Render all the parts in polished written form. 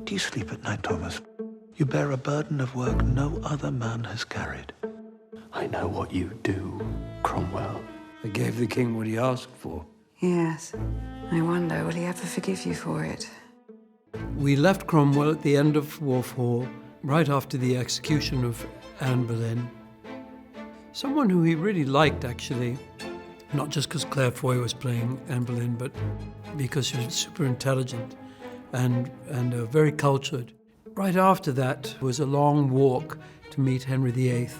Do you sleep at night, Thomas? You bear a burden of work no other man has carried. I know what you do, Cromwell. I gave the king what he asked for. Yes. I wonder, will he ever forgive you for it? We left Cromwell at the end of War 4, right after the execution of Anne Boleyn. Someone who he really liked, actually, not just because Claire Foy was playing Anne Boleyn, but because she was super intelligent and very cultured. Right after that was a long walk to meet Henry VIII,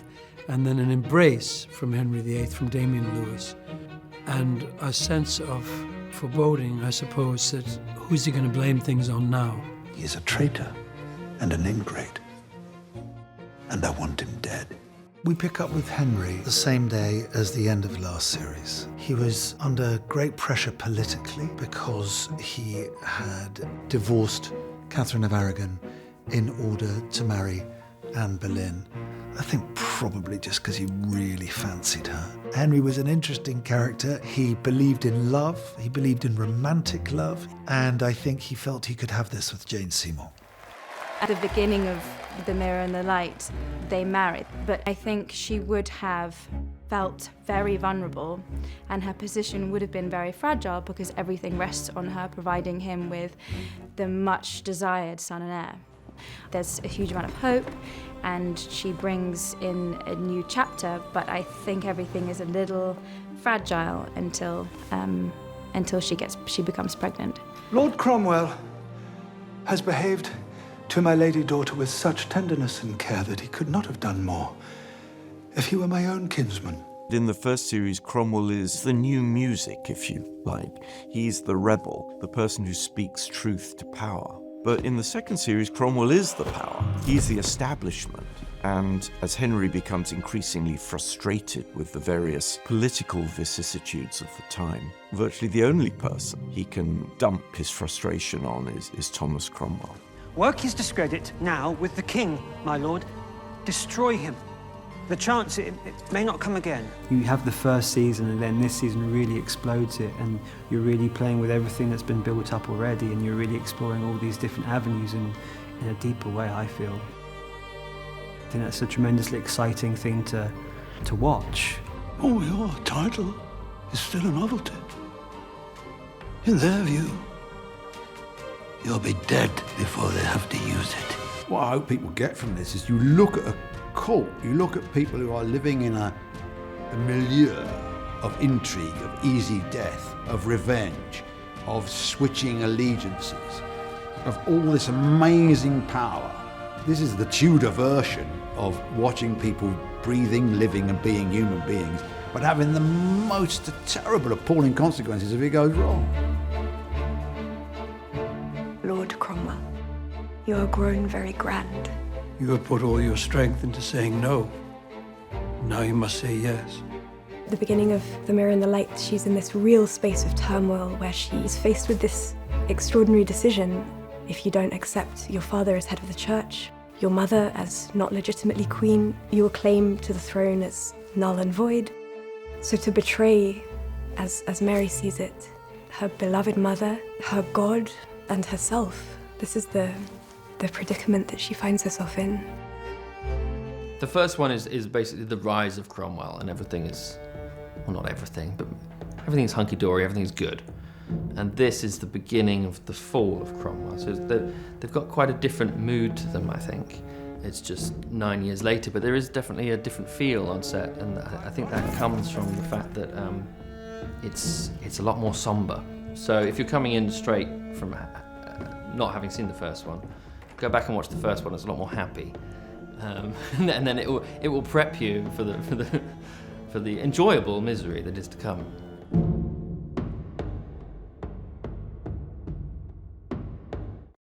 and then an embrace from Henry VIII, from Damien Lewis, and a sense of foreboding, I suppose, that who's he going to blame things on now? He's a traitor and an ingrate, and I want him dead. We pick up with Henry the same day as the end of last series. He was under great pressure politically because he had divorced Catherine of Aragon in order to marry Anne Boleyn. I think probably just because he really fancied her. Henry was an interesting character. He believed in love, he believed in romantic love, and I think he felt he could have this with Jane Seymour. At the beginning of The Mirror and the Light, they married, but I think she would have felt very vulnerable and her position would have been very fragile because everything rests on her providing him with the much desired son and heir. There's a huge amount of hope and she brings in a new chapter, but I think everything is a little fragile until she becomes pregnant. Lord Cromwell has behaved to my lady daughter with such tenderness and care that he could not have done more if he were my own kinsman. In the first series, Cromwell is the new music, if you like. He's the rebel, the person who speaks truth to power. But in the second series, Cromwell is the power. He's the establishment. And as Henry becomes increasingly frustrated with the various political vicissitudes of the time, virtually the only person he can dump his frustration on is Thomas Cromwell. Work his discredit now with the king, my lord. Destroy him. The chance it may not come again. You have the first season and then this season really explodes it and you're really playing with everything that's been built up already and you're really exploring all these different avenues in a deeper way, I feel. I think that's a tremendously exciting thing to watch. Oh, your title is still a novelty. In their view, you'll be dead before they have to use it. What I hope people get from this is you look at a cult, you look at people who are living in a milieu of intrigue, of easy death, of revenge, of switching allegiances, of all this amazing power. This is the Tudor version of watching people breathing, living and being human beings, but having the most terrible, appalling consequences if it goes wrong. Lord Cromwell, you are grown very grand. You have put all your strength into saying no. Now you must say yes. At the beginning of The Mirror and the Light, she's in this real space of turmoil where she's faced with this extraordinary decision. If you don't accept your father as head of the church, your mother as not legitimately queen, your claim to the throne as null and void. So to betray, as Mary sees it, her beloved mother, her God, and herself, this is the predicament that she finds herself in. The first one is basically the rise of Cromwell, and everything is, well, not everything, but everything's hunky-dory, everything's good. And this is the beginning of the fall of Cromwell. So they've got quite a different mood to them, I think. It's just 9 years later, but there is definitely a different feel on set, and I think that comes from the fact that it's a lot more somber. So if you're coming in straight from not having seen the first one, go back and watch the first one. It's a lot more happy, and then it will prep you for the enjoyable misery that is to come.